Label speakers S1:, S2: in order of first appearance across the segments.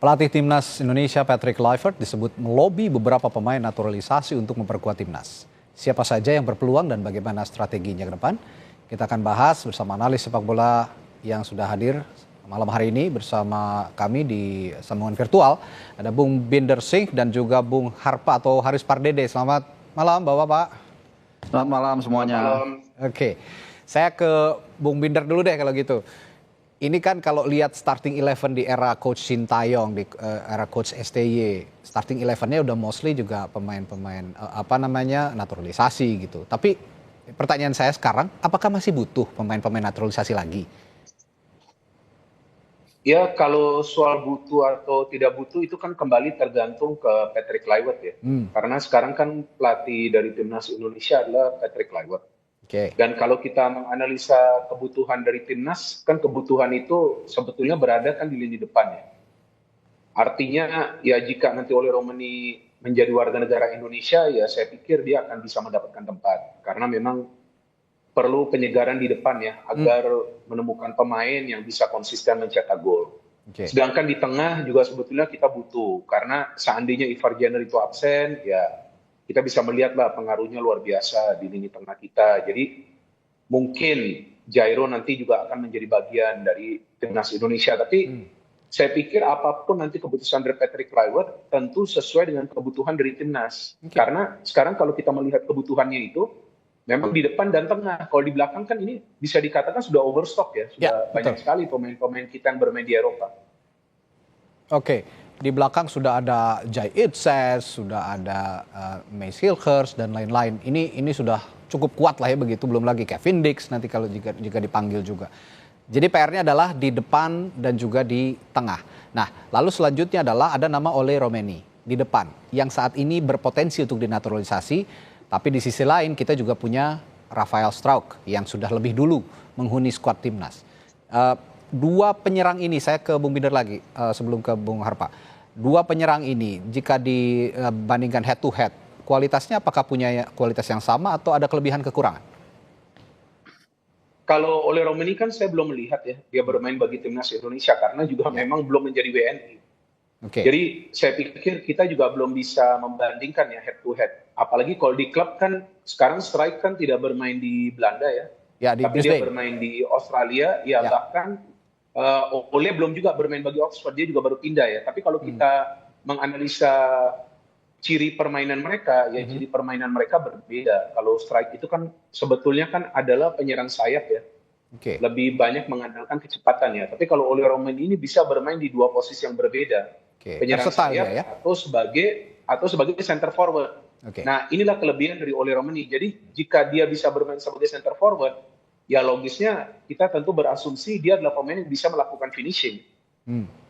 S1: Pelatih Timnas Indonesia Patrick Kluivert disebut melobi beberapa pemain naturalisasi untuk memperkuat timnas. Siapa saja yang berpeluang dan bagaimana strateginya ke depan? Kita akan bahas bersama analis sepak bola yang sudah hadir malam hari ini bersama kami di sambungan virtual. Ada Bung Binder Singh dan juga Bung Harpa atau Haris Pardede. Selamat malam Bapak-Bapak.
S2: Selamat malam semuanya.
S1: Oke, saya ke Bung Binder dulu deh kalau gitu. Ini kan kalau lihat starting 11 di era Coach Sintayong, di era Coach STY, starting 11-nya udah mostly juga pemain-pemain naturalisasi gitu. Tapi pertanyaan saya sekarang, apakah masih butuh pemain-pemain naturalisasi lagi?
S3: Ya, kalau soal butuh atau tidak butuh itu kan kembali tergantung ke Patrick Kluivert ya. Karena sekarang kan pelatih dari Timnas Indonesia adalah Patrick Kluivert. Dan kalau kita menganalisa kebutuhan dari timnas, kan kebutuhan itu sebetulnya berada kan di lini depan ya. Artinya ya jika nanti Oli Romeni menjadi warga negara Indonesia, ya saya pikir dia akan bisa mendapatkan tempat. Karena memang perlu penyegaran di depan ya, agar menemukan pemain yang bisa konsisten mencetak gol. Sedangkan di tengah juga sebetulnya kita butuh, karena seandainya Ivar Jenner itu absen, ya kita bisa melihatlah pengaruhnya luar biasa di lini tengah kita. Jadi mungkin Jairo nanti juga akan menjadi bagian dari timnas Indonesia. Tapi saya pikir apapun nanti keputusan dari Patrick Kluivert tentu sesuai dengan kebutuhan dari timnas. Karena sekarang kalau kita melihat kebutuhannya itu memang di depan dan tengah. Kalau di belakang kan ini bisa dikatakan sudah overstock ya. Sudah banyak sekali pemain-pemain kita yang bermain di Eropa.
S1: Di belakang sudah ada Jai Itzes, sudah ada Mace Hilgers dan lain-lain. Ini sudah cukup kuat lah ya begitu. Belum lagi Kevin Dix nanti kalau jika dipanggil juga. Jadi PR-nya adalah di depan dan juga di tengah. Nah, lalu selanjutnya adalah ada nama Oli Romeni di depan yang saat ini berpotensi untuk dinaturalisasi. Tapi di sisi lain kita juga punya Rafael Struijk yang sudah lebih dulu menghuni skuad timnas. Dua penyerang ini, saya ke Bung Binder lagi sebelum ke Bung Harpa. Dua penyerang ini jika dibandingkan head to head, kualitasnya apakah punya kualitas yang sama atau ada kelebihan kekurangan?
S3: Kalau Oli Romeni kan saya belum melihat ya dia bermain bagi timnas Indonesia karena juga memang belum menjadi WNI. Jadi saya pikir kita juga belum bisa membandingkan ya head to head. Apalagi kalau di klub kan sekarang Struijk kan tidak bermain di Belanda ya, tapi dia bermain di Australia, bahkan Ole belum juga bermain bagi Oxford, dia juga baru pindah ya. Tapi kalau kita menganalisa ciri permainan mereka, ya ciri permainan mereka berbeda. Kalau Struijk itu kan sebetulnya kan adalah penyerang sayap ya. Lebih banyak mengandalkan kecepatan ya. Tapi kalau Oli Romeni ini bisa bermain di dua posisi yang berbeda. Penyerang sayap ya? atau sebagai center forward. Nah, inilah kelebihan dari Oli Romeni. Jadi jika dia bisa bermain sebagai center forward, ya logisnya kita tentu berasumsi dia adalah pemain yang bisa melakukan finishing.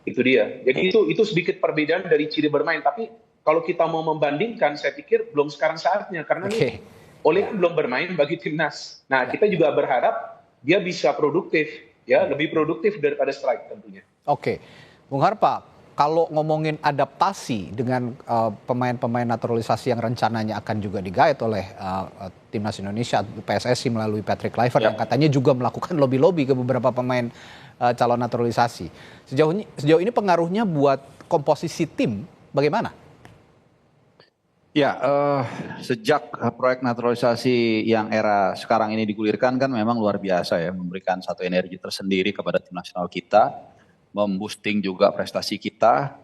S3: Itu dia. Jadi itu sedikit perbedaan dari ciri bermain. Tapi kalau kita mau membandingkan, saya pikir belum sekarang saatnya. Karena nih, Oli belum bermain bagi timnas. Nah, kita juga berharap dia bisa produktif. Ya, lebih produktif daripada Struijk tentunya.
S1: Bung Harpa, kalau ngomongin adaptasi dengan pemain-pemain naturalisasi yang rencananya akan juga digait oleh Timnas Indonesia, PSSI melalui Patrick Kluivert yang katanya juga melakukan lobby-lobby ke beberapa pemain calon naturalisasi. Sejauh ini pengaruhnya buat komposisi tim bagaimana?
S2: Ya, sejak proyek naturalisasi yang era sekarang ini digulirkan kan memang luar biasa ya, memberikan satu energi tersendiri kepada tim nasional kita, memboosting juga prestasi kita,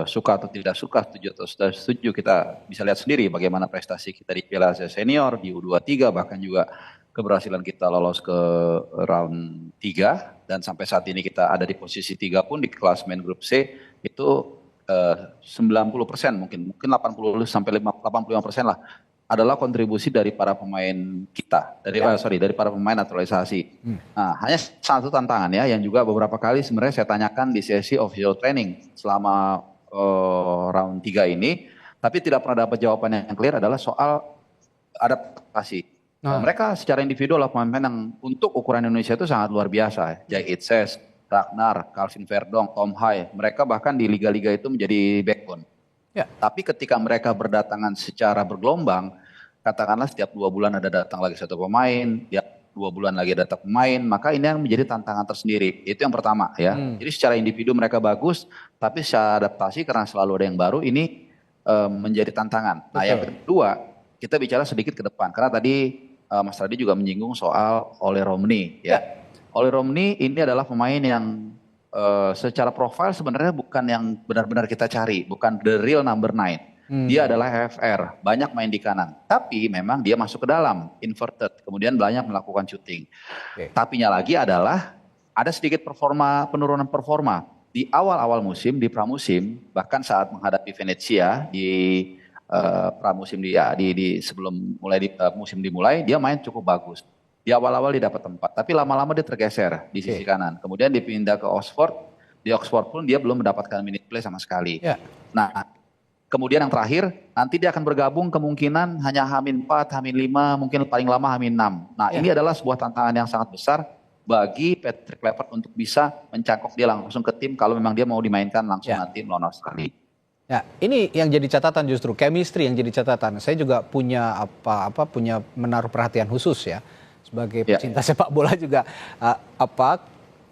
S2: suka atau tidak suka, setuju atau tidak setuju, kita bisa lihat sendiri bagaimana prestasi kita di Piala Asia Senior, di U23, bahkan juga keberhasilan kita lolos ke round 3, dan sampai saat ini kita ada di posisi 3 pun di klasemen grup C, itu 90% mungkin 80 sampai 85% lah adalah kontribusi dari para pemain kita, dari para pemain naturalisasi. Nah, hanya satu tantangan ya yang juga beberapa kali sebenarnya saya tanyakan di sesi official training selama round 3 ini, tapi tidak pernah dapat jawaban yang clear adalah soal adaptasi. Mereka secara individual lah pemain yang untuk ukuran Indonesia itu sangat luar biasa. Jai Itzes, Ragnar, Calvin Verdong, Tom Hai, mereka bahkan di liga-liga itu menjadi backbone. Tapi ketika mereka berdatangan secara bergelombang, katakanlah setiap 2 bulan ada datang lagi satu pemain, ya 2 bulan lagi datang pemain, maka ini yang menjadi tantangan tersendiri. Itu yang pertama ya. Jadi secara individu mereka bagus, tapi secara adaptasi karena selalu ada yang baru, ini menjadi tantangan. Nah yang kedua, kita bicara sedikit ke depan, karena tadi Mas Radi juga menyinggung soal Ole Romney ya. Ole Romney ini adalah pemain yang secara profil sebenarnya bukan yang benar-benar kita cari, bukan the real number 9. Dia adalah FR, banyak main di kanan. Tapi memang dia masuk ke dalam, inverted. Kemudian banyak melakukan shooting. Tapinya lagi adalah ada sedikit penurunan performa. Di awal-awal musim, di pramusim, bahkan saat menghadapi Venezia di pramusim sebelum musim dimulai, dia main cukup bagus. Di awal-awal dia dapat tempat, tapi lama-lama dia tergeser di sisi kanan. Kemudian dipindah ke Oxford, di Oxford pun dia belum mendapatkan minute play sama sekali. Nah, kemudian yang terakhir, nanti dia akan bergabung kemungkinan hanya H-4, H-5, mungkin paling lama H-6. Nah ini adalah sebuah tantangan yang sangat besar bagi Patrick Kluivert untuk bisa mencangkok dia langsung ke tim kalau memang dia mau dimainkan langsung nanti melawan Australia.
S1: Ya, ini yang jadi catatan justru, chemistry yang jadi catatan. Saya juga punya punya menaruh perhatian khusus ya. Sebagai pecinta sepak bola juga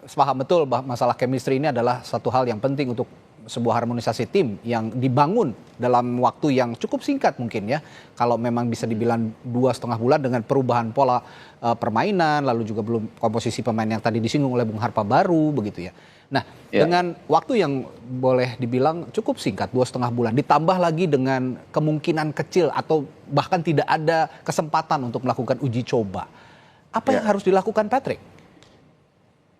S1: paham betul bahwa masalah chemistry ini adalah satu hal yang penting untuk sebuah harmonisasi tim yang dibangun dalam waktu yang cukup singkat mungkin ya. Kalau memang bisa dibilang 2,5 bulan dengan perubahan pola permainan, lalu juga belum komposisi pemain yang tadi disinggung oleh Bung Harpa baru begitu ya. Nah dengan waktu yang boleh dibilang cukup singkat 2,5 bulan, ditambah lagi dengan kemungkinan kecil atau bahkan tidak ada kesempatan untuk melakukan uji coba. Apa yang harus dilakukan Patrick?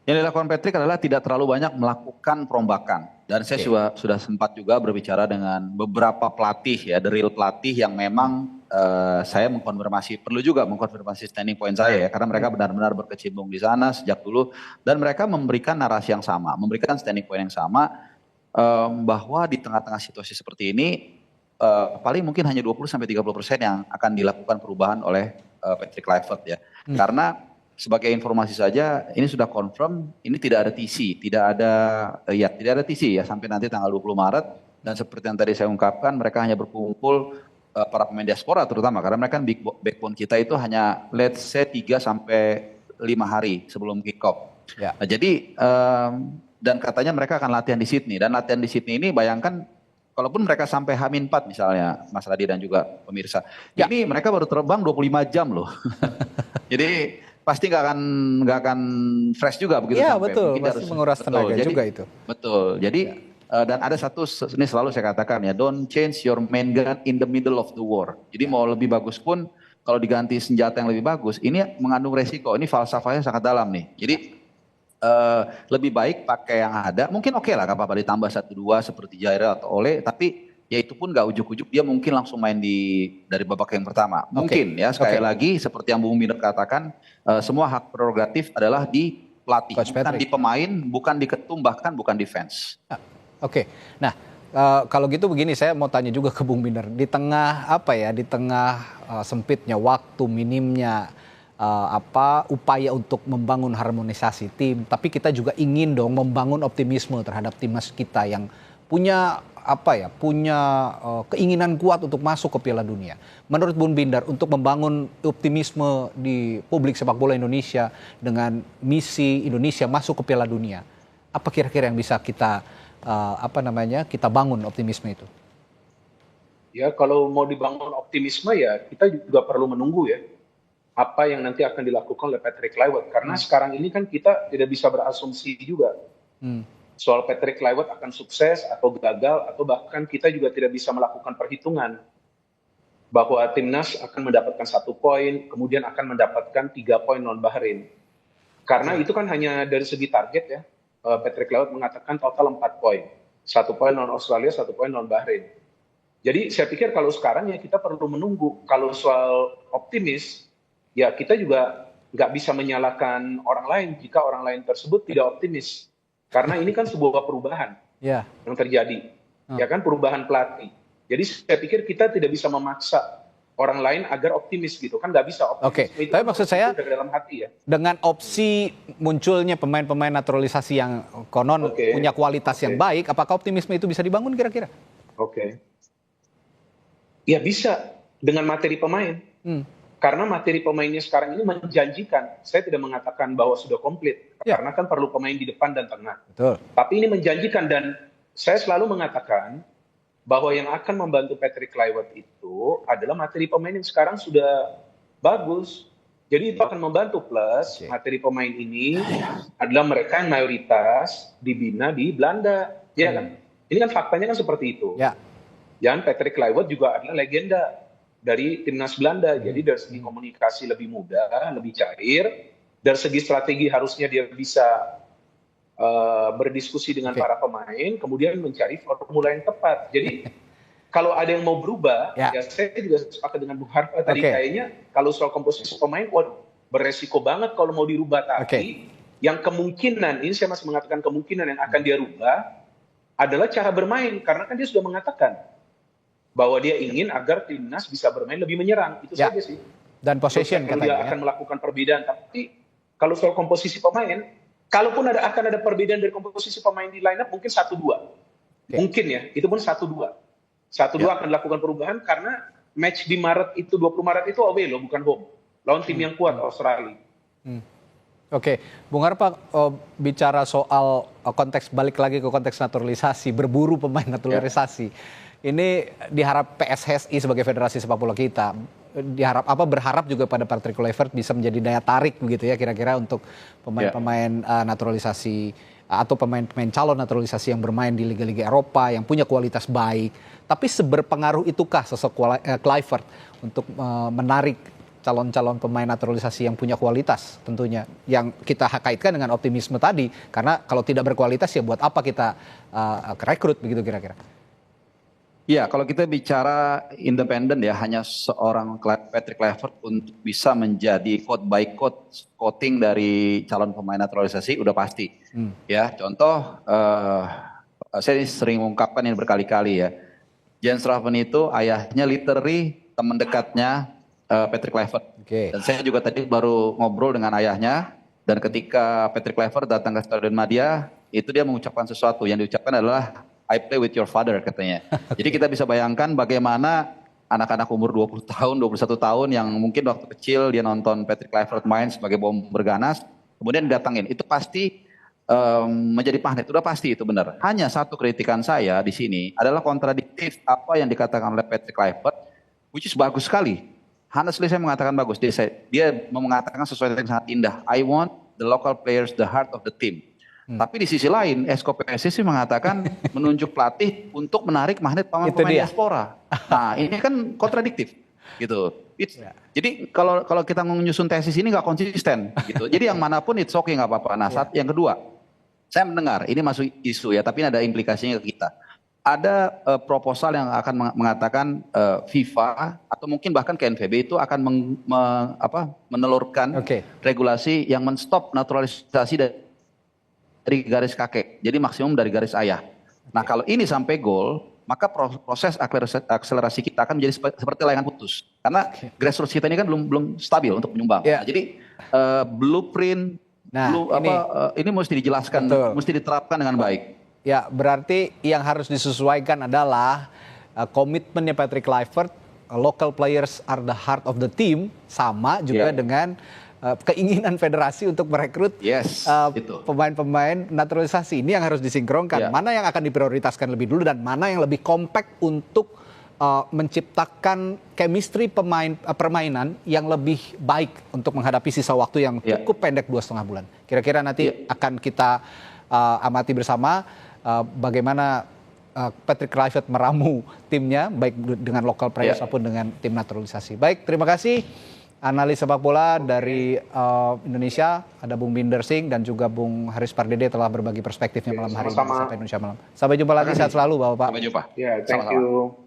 S2: Yang dilakukan Patrick adalah tidak terlalu banyak melakukan perombakan. Dan saya sudah sempat juga berbicara dengan beberapa pelatih ya, the real pelatih yang memang saya perlu juga mengkonfirmasi standing point saya ya, karena mereka benar-benar berkecimpung di sana sejak dulu dan mereka memberikan narasi yang sama, memberikan standing point yang sama bahwa di tengah-tengah situasi seperti ini paling mungkin hanya 20-30% yang akan dilakukan perubahan oleh Patrick Kluivert ya. Karena sebagai informasi saja, ini sudah confirm, ini tidak ada TC, tidak ada TC ya sampai nanti tanggal 20 Maret. Dan seperti yang tadi saya ungkapkan, mereka hanya berkumpul para pemain diaspora terutama, karena mereka kan backbone kita itu hanya let's say 3 sampai 5 hari sebelum kick off. Nah, jadi dan katanya mereka akan latihan di Sydney, dan latihan di Sydney ini bayangkan kalaupun mereka sampai H-4 misalnya Mas Radi dan juga pemirsa, ini mereka baru terbang 25 jam loh. Jadi pasti nggak akan fresh juga begitu
S1: sampai. Iya betul, pasti menguras tenaga juga itu.
S2: Betul, jadi dan ada satu, ini selalu saya katakan ya, don't change your main gun in the middle of the war. Jadi mau lebih bagus pun, kalau diganti senjata yang lebih bagus, ini mengandung resiko, ini falsafahnya sangat dalam nih. Jadi lebih baik pakai yang ada, mungkin oke lah, gak apa-apa ditambah 1-2 seperti Jair atau Ole, tapi ya itu pun gak ujuk-ujuk dia mungkin langsung main dari babak yang pertama. Mungkin ya sekali lagi seperti yang Bung Miner katakan, semua hak prerogatif adalah di pelatih, bukan di pemain, bukan di ketum, bahkan bukan di fans.
S1: Nah kalau gitu begini, saya mau tanya juga ke Bung Miner, di tengah di tengah sempitnya waktu, minimnya upaya untuk membangun harmonisasi tim, tapi kita juga ingin dong membangun optimisme terhadap timnas kita yang punya keinginan kuat untuk masuk ke Piala Dunia. Menurut Bung Binder, untuk membangun optimisme di publik sepak bola Indonesia dengan misi Indonesia masuk ke Piala Dunia, apa kira-kira yang bisa kita kita bangun optimisme itu?
S3: Ya kalau mau dibangun optimisme ya kita juga perlu menunggu ya apa yang nanti akan dilakukan oleh Patrick Kluivert, karena sekarang ini kan kita tidak bisa berasumsi juga. Soal Patrick Kluivert akan sukses atau gagal, atau bahkan kita juga tidak bisa melakukan perhitungan bahwa timnas akan mendapatkan 1 poin, kemudian akan mendapatkan 3 poin lawan Bahrain. Karena itu kan hanya dari segi target ya. Patrick Kluivert mengatakan total 4 poin. 1 poin lawan Australia, 1 poin lawan Bahrain. Jadi saya pikir kalau sekarang ya kita perlu menunggu. Kalau soal optimis, ya kita juga nggak bisa menyalahkan orang lain jika orang lain tersebut tidak optimis. Karena ini kan sebuah perubahan yang terjadi, ya kan, perubahan pelatih. Jadi saya pikir kita tidak bisa memaksa orang lain agar optimis gitu, kan nggak bisa optimis. Itu
S1: tapi maksud saya
S3: dari dalam hati ya.
S1: Dengan opsi munculnya pemain-pemain naturalisasi yang konon punya kualitas yang baik, apakah optimisme itu bisa dibangun kira-kira?
S3: Ya bisa dengan materi pemain. karena materi pemainnya sekarang ini menjanjikan. Saya tidak mengatakan bahwa sudah komplit, karena kan perlu pemain di depan dan tengah.
S1: Betul.
S3: Tapi ini menjanjikan, dan saya selalu mengatakan bahwa yang akan membantu Patrick Kluivert itu adalah materi pemain yang sekarang sudah bagus. Jadi itu akan membantu, plus materi pemain ini adalah mereka yang mayoritas dibina di Belanda, ya kan? Ini kan faktanya kan seperti itu.
S1: Ya.
S3: Dan Patrick Kluivert juga adalah legenda dari timnas Belanda. Jadi dari segi komunikasi lebih mudah, lebih cair. Dari segi strategi harusnya dia bisa berdiskusi dengan para pemain, kemudian mencari formula yang tepat. Jadi kalau ada yang mau berubah, ya saya juga sepakat dengan Bung Harpa tadi, kayaknya kalau soal komposisi pemain, beresiko banget kalau mau dirubah. Tapi yang kemungkinan, ini saya masih mengatakan kemungkinan yang akan dia rubah adalah cara bermain. Karena kan dia sudah mengatakan bahwa dia ingin agar timnas bisa bermain lebih menyerang. Itu saja sih.
S1: Dan possession katanya.
S3: Dia akan melakukan perbedaan. Tapi kalau soal komposisi pemain, kalaupun akan ada perbedaan dari komposisi pemain di line up, mungkin 1-2. Mungkin ya, itu pun 1-2. 1-2 akan dilakukan perubahan karena match di Maret itu, 20 Maret itu away loh, bukan home. Lawan tim yang kuat, Australia.
S1: Oke, Bung Harpa, bicara soal konteks, balik lagi ke konteks naturalisasi, berburu pemain naturalisasi. Ini diharap PSSI sebagai federasi sepak bola kita, berharap juga pada Patrick Kluivert bisa menjadi daya tarik begitu ya kira-kira untuk pemain-pemain naturalisasi atau pemain-pemain calon naturalisasi yang bermain di liga-liga Eropa yang punya kualitas baik. Tapi seberpengaruh itukah sosok Kluivert untuk menarik calon-calon pemain naturalisasi yang punya kualitas tentunya, yang kita kaitkan dengan optimisme tadi, karena kalau tidak berkualitas ya buat apa kita rekrut begitu kira-kira?
S2: Ya, kalau kita bicara independen ya, hanya seorang Patrick Kluivert untuk bisa menjadi quote by quote scouting dari calon pemain naturalisasi udah pasti. Ya, contoh saya sering mengungkapkan ini berkali-kali ya. Jens Raven itu ayahnya literally teman dekatnya Patrick Kluivert. Dan saya juga tadi baru ngobrol dengan ayahnya, dan ketika Patrick Kluivert datang ke Stadion Madia, itu dia mengucapkan sesuatu. Yang diucapkan adalah I play with your father katanya. Jadi kita bisa bayangkan bagaimana anak-anak umur 20 tahun, 21 tahun yang mungkin waktu kecil dia nonton Patrick Kluivert main sebagai bomber ganas, kemudian didatangin. Itu pasti menjadi magnet, udah pasti itu benar. Hanya satu kritikan saya di sini adalah kontradiktif apa yang dikatakan oleh Patrick Kluivert, which is bagus sekali. Honestly saya mengatakan bagus. Dia mengatakan sesuatu yang sangat indah. I want the local players the heart of the team. Tapi di sisi lain, Esko PSSI mengatakan menunjuk pelatih untuk menarik magnet pemain-pemain diaspora. Nah, ini kan kontradiktif, gitu. Jadi kalau kita menyusun tesis ini nggak konsisten, gitu. Jadi yang manapun it's okay, nggak apa-apa. Nah, yang kedua, saya mendengar ini masuk isu ya, tapi ini ada implikasinya ke kita. Ada proposal yang akan mengatakan FIFA atau mungkin bahkan KNVB itu akan menelurkan regulasi yang menstop naturalisasi dari garis kakek, jadi maksimum dari garis ayah. Nah kalau ini sampai gol, maka proses akselerasi kita akan menjadi seperti layangan putus. Karena grassroots kita ini kan belum stabil untuk menyumbang. Nah, jadi blueprint, ini mesti dijelaskan, mesti diterapkan dengan baik.
S1: Ya, berarti yang harus disesuaikan adalah komitmennya Patrick Kluivert, local players are the heart of the team, sama juga dengan keinginan federasi untuk merekrut pemain-pemain naturalisasi. Ini yang harus disinkronkan. Mana yang akan diprioritaskan lebih dulu dan mana yang lebih kompak untuk menciptakan chemistry permainan yang lebih baik untuk menghadapi sisa waktu yang cukup pendek 2,5 bulan. Kira-kira nanti akan kita amati bersama bagaimana Patrick Kluivert meramu timnya baik dengan local players maupun dengan tim naturalisasi. Baik, terima kasih. Analis sepak bola dari Indonesia, ada Bung Binder Singh dan juga Bung Haris Pardede telah berbagi perspektifnya malam hari ini. Sampai Indonesia Malam. Sampai jumpa lagi, sehat selalu Bapak.
S2: Sampai jumpa.
S3: Thank you.